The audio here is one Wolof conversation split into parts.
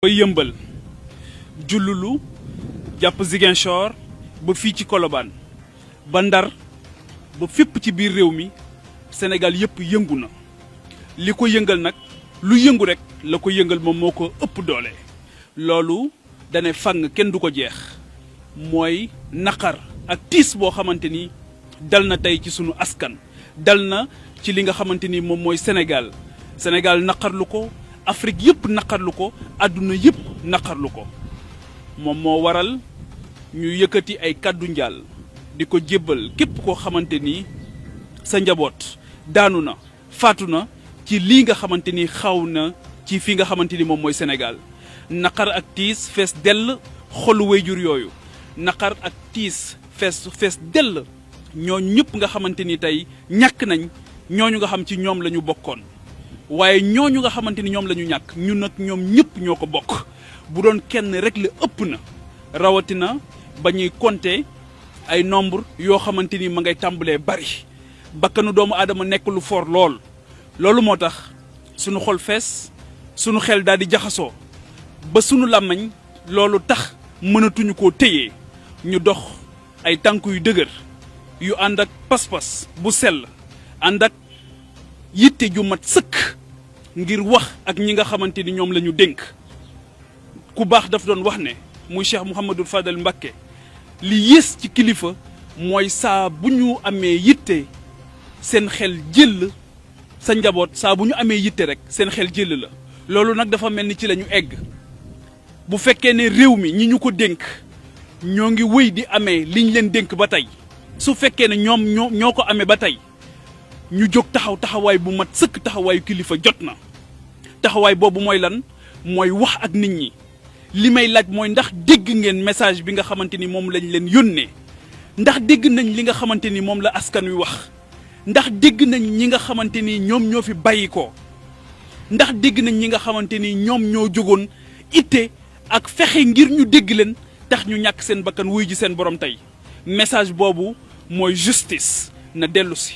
ba yëmbal jullulu jàpp Ziguinchor ba fii ci Colobane ba Ndar ba fépp ci biir réew mi Sénégal yëpp yëngu na li ko yëngal nag lu yëngu rek la ko yëngal moom moo ko ëpp doole loolu dane fang kenn du ko jeex mooy naqar ak tiis boo xamante ni dal na tey ci sunu askan dal na ci li nga xamante ni moom mooy Sénégal naqarlu ko Afrique yëpp naqarlu ko àdduna yëpp naqarlu ko moom moo waral ñu yëkkati ay kàddu njaal di ko jébbal képp koo xamante ni sa njaboot daanu na faatu na ci lii nga xamante ni xaw na ci fi nga xamante ni moom mooy Sénégal naqar ak tiis fees dell xolu wayjur yooyu naqar ak tiis fees dell ñooñu ñëpp nga xamante ni tey ñàkk nañ ñooñu nga xam ci ñoom la ñu bokkoon waaye ñooñu nga xamante ni ñoom la ñu ñàkk ñun nag ñoom ñëpp ñoo ko bokk bu doon kenn rek la ëpp na rawatina ba ñuy compter ay nombre yoo xamante ni ma ngay tàmbalee bari bakkanu doomu aadama nekk lu fort loolu moo tax sunu xol fees sunu xel daal di jaxasoo ba sunu làmmiñ loolu tax mënatuñu koo téye ñu dox ay tànk yu dëgër yu ànd ak pas-pas bu sell ànd ak yitte ju mat sëkk ngir wax ak ñi nga xamante ni ñoom la ñu dénk ku baax daf doon wax ne muy Cheikh Mouhamadul Fadal Mbacké li yées ci kilifa mooy saa bu ñu amee yitte seen xel jël sa njaboot saa bu ñu amee yitte rek seen xel jël la loolu nag dafa mel ni ci la ñu egg bu fekkee ne réew mi ñi ñu ko dénk ñoo ngi wëy di amee liñ leen dénk ba tey su fekkee ne ñoom ñoo ko amee ba tey ñu jóg taxawaay bu mat sëkk taxawaayu kilifa jot na taxawaay boobu mooy lan mooy wax ak nit ñi li may laaj mooy ndax dégg ngeen message bi nga xamante ni moom lañ leen yónnee ndax dégg nañ li nga xamante ni moom la askan wi wax ndax dégg nañ ñi nga xamante ni ñoom ñoo fi bàyyi ko ndax dégg nañ ñi nga xamante ni ñoom ñoo jógoon itte ak fexe ngir ñu dégg leen tax ñu ñàkk seen bakkan wuy ji seen borom tey message boobu mooy justice na dellu si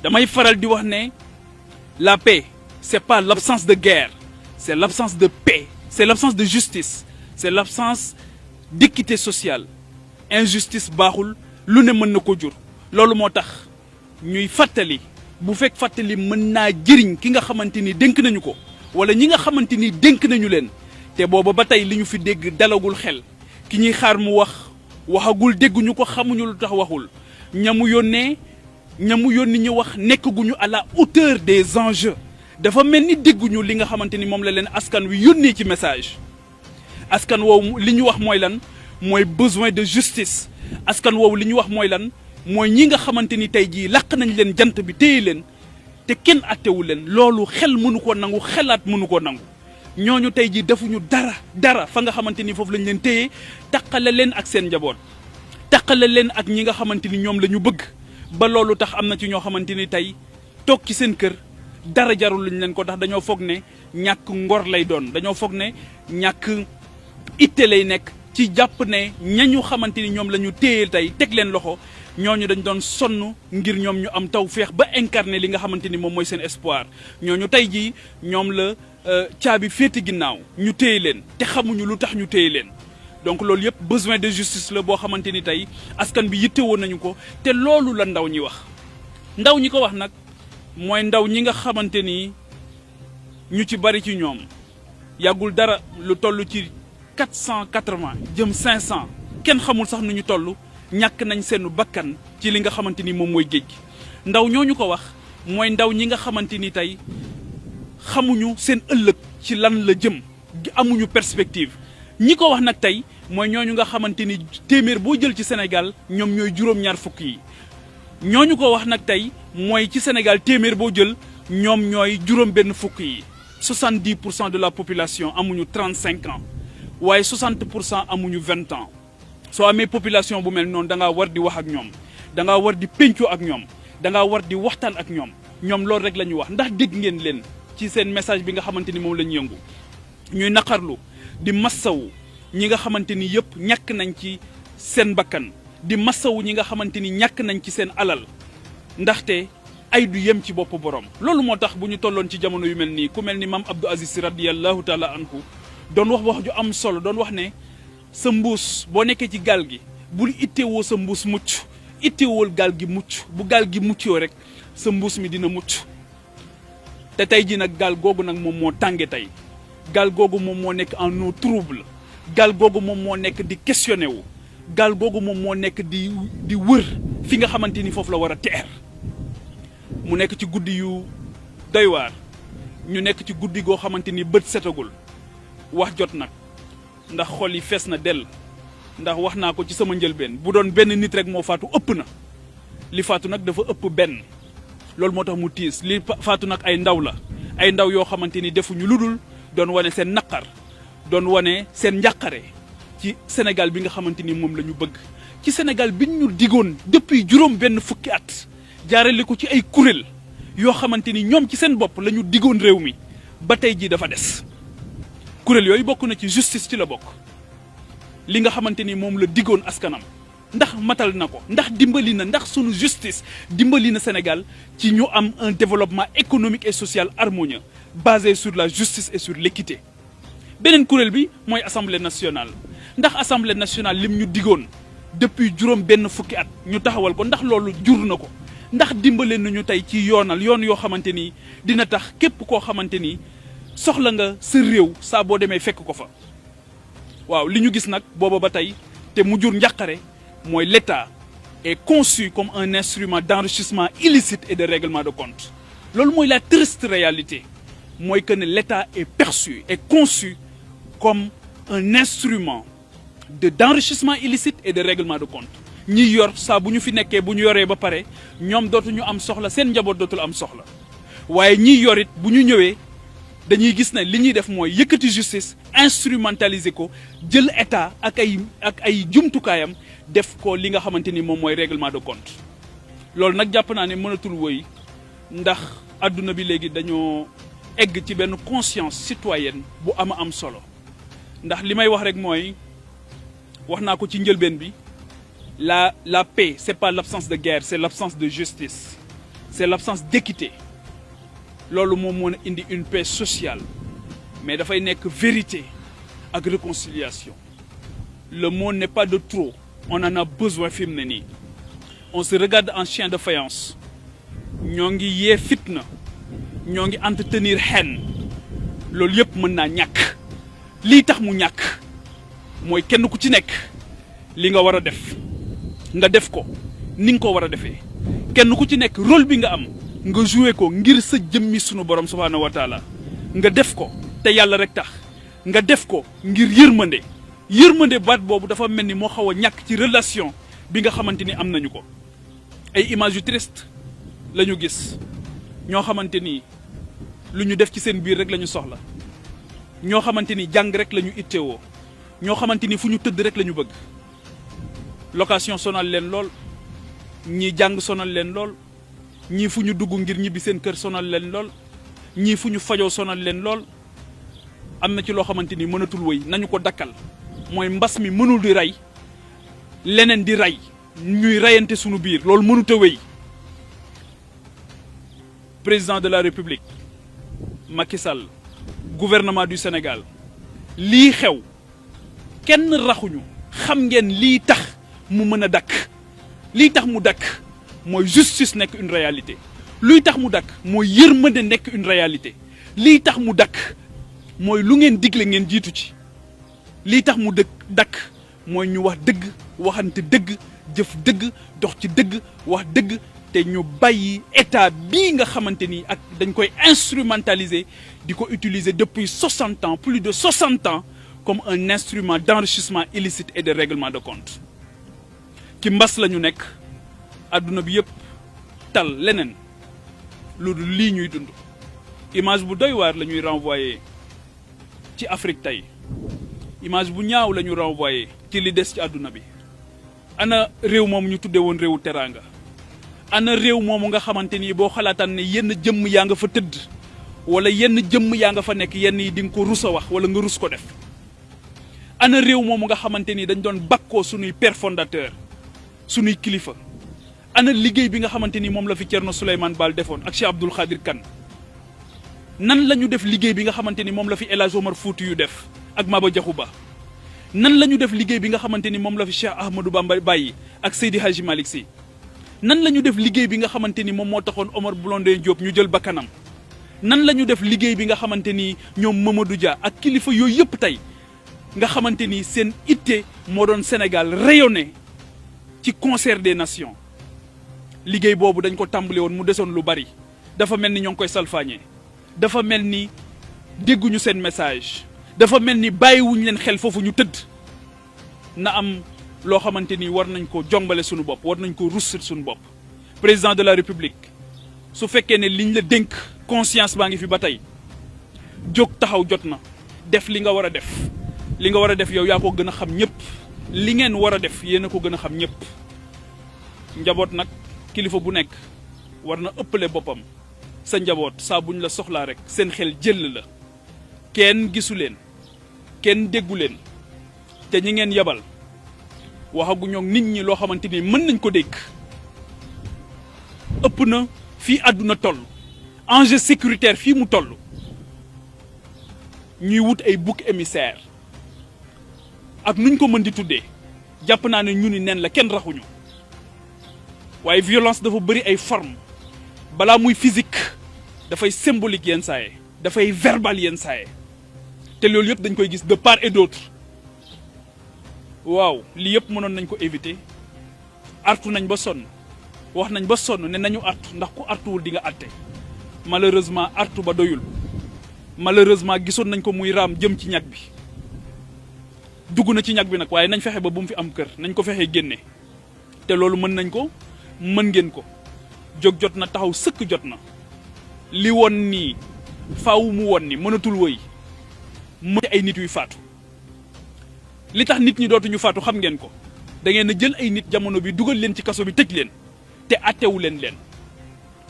damay faral di wax ne la paix c'est pas l'absence de guerre c'est l'absence de paix c'est l'absence de justice c'est l'absence d'équité sociale injustice baaxul lu ne mën na ko jur loolu moo tax ñuy fàttali bu fekk fàttali mën naa jëriñ ki nga xamante ni dénk nañu ko wala ñi nga xamante ni dénk nañu leen te booba ba tey li ñu fi dégg dalagul xel ki ñuy xaar mu waxagul dégguñu ko xamuñu lu tax waxul ñamu yónni ñu wax nekkaguñu à la hauteur des enjeux dafa mel ni dégguñu li nga xamante ni moom la leen askan wi yónnee ci message askan woowu li ñu wax mooy lan mooy besoin de justice askan woowu li ñu wax mooy lan mooy ñi nga xamante ni tey jii làq nañ leen jant bi téye leen te kenn attewu leen loolu xel mënu ko nangu xelaat mënu ko nangu ñooñu tey jii defuñu dara fa nga xamante ni foofu lañ leen téye taqale leen ak seen njaboot taqale leen ak ñi nga xamante ni ñoom la ñu bëgg ba loolu tax am na ci ñoo xamante ni tey toog ci seen kër dara jarul luñ leen ko tax dañoo foog ne ñàkk ngor lay doon dañoo foog ne ñàkk itte lay nekk ci jàpp ne ñañu xamante ni ñoom la ñu téye tey teg leen loxo ñooñu dañ doon sonn ngir ñoom ñu am tawféex ba incarner li nga xamante ni moom mooy seen espoir ñooñu tey jii ñoom la caabi féete ginnaaw ñu téye leen te xamuñu lu tax ñu téye leen donc loolu yëpp besoin de justice la boo xamante ni tey askan bi yitte woon nañu ko te loolu la ndaw ñi wax ndaw ñi ko wax nag mooy ndaw ñi nga xamante ni ñu ci bari ci ñoom yàggul dara lu toll ci 480 jëm 500 kenn xamul sax nu ñu toll ñàkk nañ seenu bakkan ci li nga xamante ni moom mooy géej gi ndaw ñooñu ko wax mooy ndaw ñi nga xamante ni tey xamuñu seen ëllëg ci lan la jëm amuñu perspective ñi ko wax nag tey mooy ñooñu nga xamante ni téeméer boo jël ci Sénégal ñoom ñooy juróom-ñaar fukk yi ñooñu ko wax nag tey mooy ci Sénégal téeméer boo jël ñoom ñooy juróom-benn fukk yi 70% de la population amuñu 35 ans waaye 60% amuñu 20 ans soo amee population bu mel noonu da ngaa war di wax ak ñoom da ngaa war di péncoo ak ñoom da ngaa war di waxtaan ak ñoom loolu rek la ñu wax ndax dégg ngeen leen ci seen message bi nga xamante ni moom la ñu yëngu ñuy naqarlu di massawu ñi nga xamante ni yëpp ñàkk nañ ci seen bakkan di massawu ñi nga xamante ni ñàkk nañ ci seen alal ndaxte ay du yem ci bopp borom loolu moo tax bu ñu tolloon ci jamono yu mel nii ku mel ni maam Abdou Aziz Sy radiyallahu taala anhu doon wax ju am solo doon wax ne sa mbuus boo nekkee ci gaal gi bul ittewoo sa mbuus mucc ittewool gaal gi mucc bu gaal gi muccoo rek sa mbuus mi dina mucc te tey ji nag gaal googu nag moom moo tànge tey gaal googu moom moo nekk en eau trouble gaal googu moom moo nekk di questionné wu gaal googu moom moo nekk di wër fi nga xamante ni foofu la war a teer mu nekk ci guddi yu doy waar ñu nekk ci guddi goo xamante ni bët setagul wax jot nag ndax xol yi fees na dell ndax wax naa ko ci sama njëlbeen bu doon benn nit rek moo faatu ëpp na li faatu nag dafa ëpp benn loolu moo tax mu tiis li faatu nag ay ndaw la ay ndaw yoo xamante ni defuñu lu dul doon wane seen naqar doon wane seen njàqare ci Sénégal bi nga xamante ni moom la ñu bëgg ci Sénégal bi ñu digoon depuis juróom benn fukki at jaarale ko ci ay kuréel yoo xamante ni ñoom ci seen bopp la ñu digoon réew mi ba tey jii dafa des kuréel yooyu bokk na ci justice ci la bokk li nga xamante ni moom la digoon askanam ndax matal na ko ndax dimbali na ndax sunu justice dimbali na Sénégal ci ñu am un développement économique et social harmonieux basé sur la justice et sur l'équité beneen kuréel bi mooy assemblée nationale ndax assemblée nationale lim ñu digoon depuis juróom benn fukki at ñu taxawal ko ndax loolu jur na ko ndax dimbale nañu tey ci yoon yoo xamante ni dina tax képp koo xamante ni soxla nga sa réew saa boo demee fekk ko fa waaw li ñu gis nag booba ba tey te mu jur njàqare mooy l'État est conçu comme un instrument d'enrichissement illicite et de règlement de compte loolu mooy la triste réalité mooy que ne l'État est perçu et conçu comme un instrument d'enrichissement illicite et de règlement de compte ñi yor saa bu ñu fi nekkee bu ñu yoree ba pare ñoom dootuñu am soxla seen njaboot dootul am soxla waaye ñi yorit bu ñu ñëwee dañuy gis ne li ñuy def mooy yëkkati justice instrumentaliser ko jël état ak ay jumtukaayam def ko li nga xamante ni moom mooy règlement de compte loolu nag jàpp naa ne mënatul woy ndax adduna bi léegi dañoo egg ci benn conscience citoyenne bu am solo ndax li may wax rek mooy wax naa ko ci njëlbeen bi la paix c'est pas l'absence de guerre c'est l'absence de justice c'est l'absence d'équité loolu moom moo indi une paix sociale mais dafay nekk vérité ak réconciliation le monde n'est pas de trop on en a besoin fi mu ne nii on se regarde en chien de faïence ñoo ngi yee fitna ñoo ngi entretenir haine loolu yëpp mën naa ñàkk lii tax mu ñàkk mooy kenn ku ci nekk li nga war a def nga def ko ni nga ko war a defee kenn ku ci nekk rôle bi nga am nga joué ko ngir sa jëmmi sunu borom subhaanahu wa taala nga def ko te yàlla rek tax nga def ko ngir yërmande baat boobu dafa mel ni moo xaw a ñàkk ci relation bi nga xamante ni am nañu ko ay images yu triste la ñu gis ñoo xamante ni lu ñu def ci seen biir rek la ñu soxla ñoo xamante ni jàng rek la ñu ittewoo ñoo xamante ni fu ñu tëdd rek la ñu bëgg location sonal leen lool ñii jàng sonal leen lool ñii fu ñu dugg ngir ñibbi seen kër sonal leen lool ñii fu ñu fajoo sonal leen lool am na ci loo xamante ni mënatul wëy nañu ko dakkal mooy mbas mi mënul di rey leneen di rey ñuy reyante sunu biir loolu mënut a wëy président de la République Macky Sall gouvernement du Sénégal lii xew kenn raxuñu xam ngeen lii tax mu mën a dakk lii tax mu dakk mooy justice nekk une réalité luy tax mu dakk mooy yërmande nekk une réalité lii tax mu dakk mooy lu ngeen digle ngeen jiitu ci lii tax mu dakk mooy ñu wax dëgg waxante dëgg jëf dëgg dox ci dëgg wax dëgg te ñu bàyyi état bii nga xamante ni ak dañ koy instrumentaliser di ko utiliser depuis 60 ans plus de 60 ans comme un instrument d'enrichissement illicite et de règlement de compte ki mbas la ñu nekk adduna bi yëpp tal leneen loolu lii ñuy dund image bu doy waar la ñuy renvoyer ci Afrique tey image bu ñaaw la ñu renvoyer ci li des ci adduna bi ana réew moomu ñu tuddee woon réewu teraanga ana réew moomu nga xamante ni boo xalaataan ne yenn jëmm yaa nga fa tëdd wala yenn jëmm yaa nga fa nekk yenn yi di nga ko rus a wax wala nga rus ko def ana réew moomu nga xamante ni dañ doon bakkoo sunuy père fondateur sunuy kilifa ana liggéey bi nga xamante ni moom la fi Thierno Souleymane Baal defoon ak Cheikh Abdoul Khadir Kane nan la ñu def liggéey bi nga xamante ni moom la fi El Hadj Omar Fouti yu def ak Maba Diakhou Ba nan la ñu def liggéey bi nga xamante ni moom la fi Cheikh Ahmadou Bamba bàyyi ak Seydi Hadji Malick Sy nan la ñu def liggéey bi nga xamante ni moom moo taxoon Omar Blondin Diop ñu jël bakkanam nan la ñu def liggéey bi nga xamante ni ñoom Mamadou Dia ak kilifa yooyu yëpp tey nga xamante ni seen itte moo doon Sénégal rayonné ci concert des nations liggéey boobu dañ ko tàmbali woon mu desoon lu bari dafa mel ni ñoo ngi koy salfaañee dafa mel ni dégguñu seen message dafa mel ni bàyyiwuñu leen xel foofu ñu tëdd na am loo xamante ni war nañ ko jombale suñu bopp war nañ ko russit suñu bopp président de la république su fekkee ne liñ la dénk conscience baa ngi fi ba tey jóg taxaw jot na def li nga war a def li nga war a def yow yaa ko gën a xam ñëpp li ngeen war a def yéen a ko gën a xam ñëpp njaboot nag kilifa bu nekk war na ëppale boppam sa njaboot saa buñ la soxlaa rek seen xel jël la kenn gisu leen kenn déggu leen te ñi ngeen yebal waxaguñoo nit ñi loo xamante ni mën nañ ko dégg ëpp na fii àdduna toll enjeu sécuritaire fii mu toll ñuy wut ay bouc émissaire ak nuñ ko mën di tuddee jàpp naa ne ñu ni nen la kenn raxuñu waaye violence dafa bëri ay forme balaa muy physique dafay symbolique yenn saaye dafay verbal yenn saaye te loolu yëpp dañ koy gis de part et d'autre waaw lii yëpp mënoon nañ ko éviter artu nañ ba sonn wax nañ ba sonn ne nañu artu ndax ku artuwul di nga atte malheureusement artu ba doyul malheureusement gisoon nañ ko muy raam jëm ci ñag bi dugg na ci ñag bi nag waaye nañ fexe ba bu mu fi am kër nañ ko fexe génne te loolu mën nañ ko mën ngeen ko jóg jot na taxaw sëkk jot na li woon nii faaw mu woon ni mënatul woy mën ay nit yuy faatu li tax nit ñi dootuñu faatu xam ngeen ko da ngeen a jël ay nit jamono bi dugal leen ci kaso bi tëj leen te attewu leen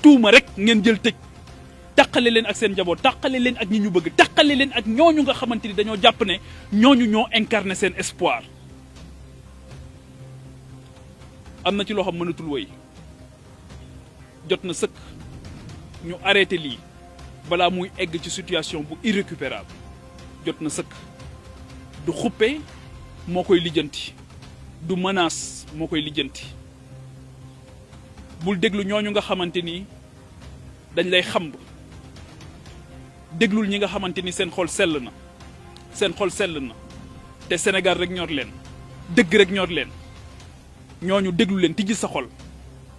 tuuma rek ngeen jël tëj taqale leen ak seen njaboot taqale leen ak ñi ñu bëgg taqale leen ak ñooñu nga xamante ni dañoo jàpp ne ñooñu ñoo incarné seen espoir am na ci loo xam mënatul woy jot na sëkk ñu arrêté lii balaa muy egg ci situation bu irrécupérable jot na sëkk du xuppe moo koy lijjanti du menace moo koy lijjanti bul déglu ñooñu nga xamante ni dañ lay xamb déglul ñi nga xamante ni seen xol sell na te Sénégal rek ñor leen dëgg rek ñor leen ñooñu déglu leen tijji sa xol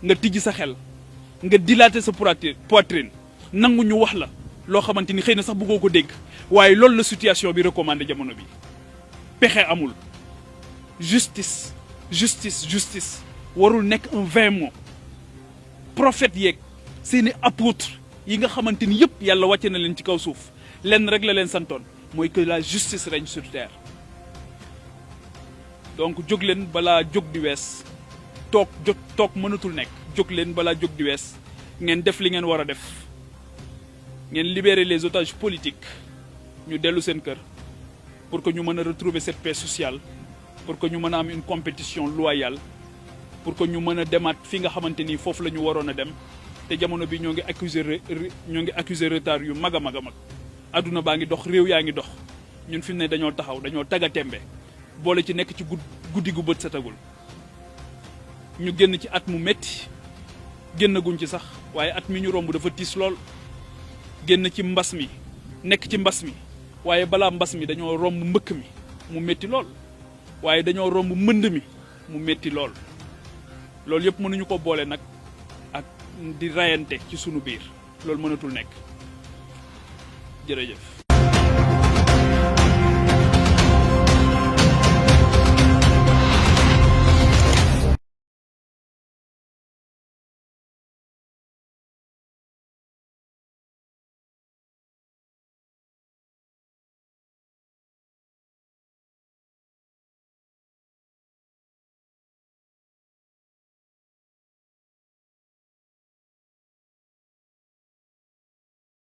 nga tijji sa xel nga dilater sa poitrine nangu ñu wax la loo xamante ni xëy na sax bëggoo ko dégg waaye loolu la situation bi recommandé jamono bi pexe amul justice warul nekk un vain mot prophète yeeg seeni apôtre yi nga xamante ni yëpp yàlla wàcce na leen ci kaw suuf lenn rek la leen santoon mooy que la justice règne sur terre donc jóg leen balaa jóg di wees toog mënatul nekk jóg leen balaa jóg di wees ngeen def li ngeen war a def ngeen libérer les otages politiques ñu dellu seen kër pour que ñu mën a retrouver cette paix sociale pour que ñu mën a am une compétition loyale pour que ñu mën a demaat fi nga xamante ni foofu la ñu waroon a dem te jamono bi ñoo ngi accuser retard yu mag a mag a mag adduna baa ngi dox réew yaa ngi dox ñun fi mu ne dañoo taxaw dañoo tagga tembe boole ci nekk ci guddi gu bët setagul ñu génn ci at mu metti génnaguñ ci sax waaye at mi ñu romb dafa tiis lool génn ci mbas mi nekk ci mbas mi waaye balaa mbas mi dañoo romb mbëkk mi mu metti lool waaye dañoo romb mbënd mi mu metti lool loolu yëpp mënuñu ko boole nag ak di rayante ci sunu biir loolu mënatul nekk jërëjëf